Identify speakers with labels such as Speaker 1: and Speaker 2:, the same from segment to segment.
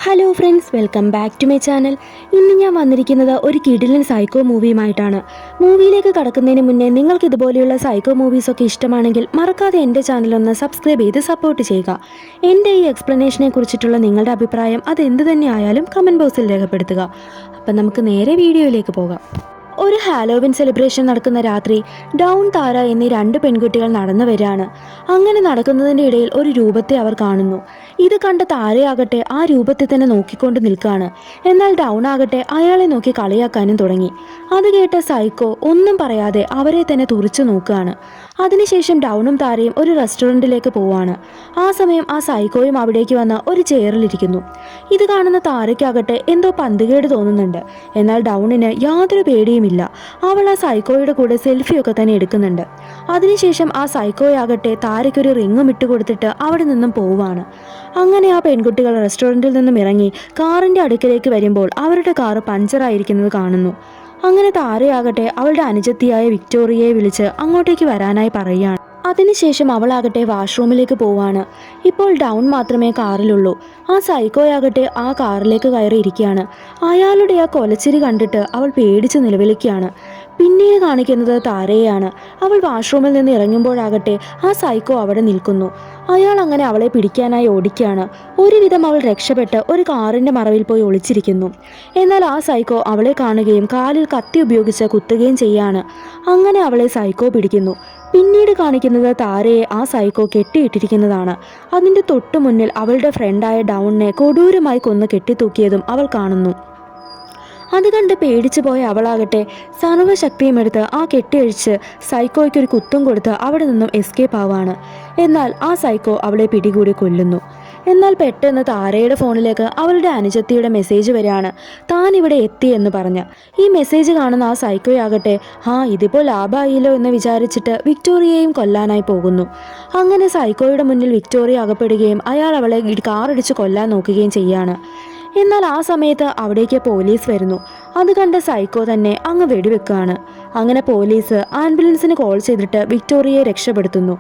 Speaker 1: Hello friends, welcome back to my channel. ഇന്ന് ഞാൻ വന്നിരിക്കുന്നത് ഒരു കിടിലൻ സൈക്കോ മൂവിയുമായിട്ടാണ്. മൂവിയിലേക്ക് കടക്കുന്നതിന് മുന്നേ നിങ്ങൾക്ക് ഇതുപോലെയുള്ള സൈക്കോ മൂവീസൊക്കെ ഇഷ്ടമാണെങ്കിൽ മറക്കാതെ എൻ്റെ ചാനലൊന്ന് സബ്സ്ക്രൈബ് ചെയ്ത് സപ്പോർട്ട് ചെയ്യുക. എൻ്റെ ഈ എക്സ്പ്ലനേഷനെ കുറിച്ചിട്ടുള്ള നിങ്ങളുടെ അഭിപ്രായം അതെന്ത് തന്നെ ആയാലും കമൻറ്റ് ബോക്സിൽ രേഖപ്പെടുത്തുക. അപ്പം നമുക്ക് നേരെ വീഡിയോയിലേക്ക് പോകാം. ഒരു ഹാലോവിൻ സെലിബ്രേഷൻ നടക്കുന്ന രാത്രി ഡൗൺ, താര എന്നീ രണ്ട് പെൺകുട്ടികൾ നടന്നു വരികയാണ്. അങ്ങനെ നടക്കുന്നതിൻ്റെ ഇടയിൽ ഒരു രൂപത്തെ അവർ കാണുന്നു. ഇത് കണ്ട താരയാകട്ടെ ആ രൂപത്തെ തന്നെ നോക്കിക്കൊണ്ട് നിൽക്കുകയാണ്. എന്നാൽ ഡൗൺ ആകട്ടെ അയാളെ നോക്കി കളിയാക്കാനും തുടങ്ങി. അത് കേട്ട സൈക്കോ ഒന്നും പറയാതെ അവരെ തന്നെ തുറിച്ചു നോക്കുകയാണ്. അതിനുശേഷം ഡൗണും താരയും ഒരു റെസ്റ്റോറൻറ്റിലേക്ക് പോവാണ്. ആ സമയം ആ സൈക്കോയും അവിടേക്ക് വന്ന് ഒരു ചെയറിലിരിക്കുന്നു. ഇത് കാണുന്ന താരയ്ക്കാകട്ടെ എന്തോ പന്തുകേട് തോന്നുന്നുണ്ട്. എന്നാൽ ഡൗണിന് യാതൊരു പേടിയുമില്ല. അവൾ ആ സൈക്കോയുടെ കൂടെ സെൽഫിയൊക്കെ തന്നെ എടുക്കുന്നുണ്ട്. അതിനുശേഷം ആ സൈക്കോയാകട്ടെ താരയ്ക്കൊരു റിങ്ങും ഇട്ട് കൊടുത്തിട്ട് അവിടെ നിന്നും പോവാണ്. അങ്ങനെ ആ പെൺകുട്ടികൾ റെസ്റ്റോറൻറ്റിൽ നിന്നും ഇറങ്ങി കാറിൻ്റെ അടുക്കലേക്ക് വരുമ്പോൾ അവരുടെ കാറ് പഞ്ചറായിരിക്കുന്നത് കാണുന്നു. അങ്ങനെ താരയാകട്ടെ അവളുടെ അനുജത്തിയായ വിക്ടോറിയയെ വിളിച്ച് അങ്ങോട്ടേക്ക് വരാനായി പറയുകയാണ്. അതിനുശേഷം അവളാകട്ടെ വാഷ്റൂമിലേക്ക് പോവാണ്. ഇപ്പോൾ ഡൗൺ മാത്രമേ കാറിലുള്ളൂ. ആ സൈക്കോയാകട്ടെ ആ കാറിലേക്ക് കയറിയിരിക്കുകയാണ്. അയാളുടെ ആ കൊലച്ചിരി കണ്ടിട്ട് അവൾ പേടിച്ച് നിലവിളിക്കുകയാണ്. പിന്നീട് കാണിക്കുന്നത് താരയെയാണ്. അവൾ വാഷ്റൂമിൽ നിന്ന് ഇറങ്ങുമ്പോഴാകട്ടെ ആ സൈക്കോ അവിടെ നിൽക്കുന്നു. അയാൾ അങ്ങനെ അവളെ പിടിക്കാനായി ഓടിക്കുകയാണ്. ഒരുവിധം അവൾ രക്ഷപ്പെട്ട് ഒരു കാറിൻ്റെ മറവിൽ പോയി ഒളിച്ചിരിക്കുന്നു. എന്നാൽ ആ സൈക്കോ അവളെ കാണുകയും കാലിൽ കത്തി ഉപയോഗിച്ച് കുത്തുകയും ചെയ്യാണ്. അങ്ങനെ അവളെ സൈക്കോ പിടിക്കുന്നു. പിന്നീട് കാണിക്കുന്നത് താരയെ ആ സൈക്കോ കെട്ടിയിട്ടിരിക്കുന്നതാണ്. അതിൻ്റെ തൊട്ടു മുന്നിൽ അവളുടെ ഫ്രണ്ടായ ഡൗണിനെ കൊടൂരമായി കൊന്ന് കെട്ടിത്തൂക്കിയതും അവൾ കാണുന്നു. അത് കണ്ട് പേടിച്ചു പോയ അവളാകട്ടെ സർവ്വശക്തിയും എടുത്ത് ആ കെട്ടിയഴിച്ച് സൈക്കോയ്ക്ക് ഒരു കുത്തും കൊടുത്ത് അവിടെ നിന്നും എസ്കേപ്പ് ആവാണ്. എന്നാൽ ആ സൈക്കോ അവളെ പിടികൂടി കൊല്ലുന്നു. എന്നാൽ പെട്ടെന്ന് താരയുടെ ഫോണിലേക്ക് അവളുടെ അനുജത്തിയുടെ മെസ്സേജ് വരികയാണ്, താൻ ഇവിടെ എത്തി എന്ന് പറഞ്ഞ്. ഈ മെസ്സേജ് കാണുന്ന ആ സൈക്കോയാകട്ടെ ഇതിപ്പോൾ ലാഭമായില്ലോ എന്ന് വിചാരിച്ചിട്ട് വിക്ടോറിയയെയും കൊല്ലാനായി പോകുന്നു. അങ്ങനെ സൈക്കോയുടെ മുന്നിൽ വിക്ടോറിയ അകപ്പെടുകയും അയാൾ അവളെ കാറിടിച്ച് കൊല്ലാൻ നോക്കുകയും ചെയ്യാണ്. എന്നാൽ ആ സമയത്ത് അവിടേക്ക് പോലീസ് വരുന്നു. അത് കണ്ട സൈക്കോ തന്നെ അങ്ങ് വെടിവെക്കുകയാണ്. അങ്ങനെ പോലീസ് ആംബുലൻസിന് കോൾ ചെയ്തിട്ട് വിക്ടോറിയയെ രക്ഷപ്പെടുത്തുന്നു.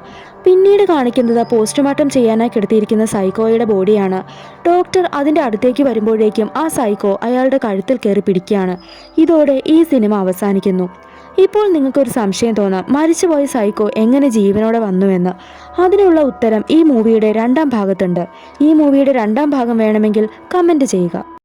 Speaker 1: പിന്നീട് കാണിക്കുന്നത് പോസ്റ്റ്മോർട്ടം ചെയ്യാനായി കിടത്തിയിരിക്കുന്ന സൈക്കോയുടെ ബോഡിയാണ്. ഡോക്ടർ അതിൻ്റെ അടുത്തേക്ക് വരുമ്പോഴേക്കും ആ സൈക്കോ അയാളുടെ കഴുത്തിൽ കയറി പിടിക്കുകയാണ്. ഇതോടെ ഈ സിനിമ അവസാനിക്കുന്നു. ഇപ്പോൾ നിങ്ങൾക്കൊരു സംശയം തോന്നാം, മരിച്ചുപോയ സൈക്കോ എങ്ങനെ ജീവനോടെ വന്നുവെന്ന്. അതിനുള്ള ഉത്തരം ഈ മൂവിയുടെ 2ാം ഭാഗത്തുണ്ട്. ഈ മൂവിയുടെ 2ാം ഭാഗം വേണമെങ്കിൽ കമൻറ്റ് ചെയ്യുക.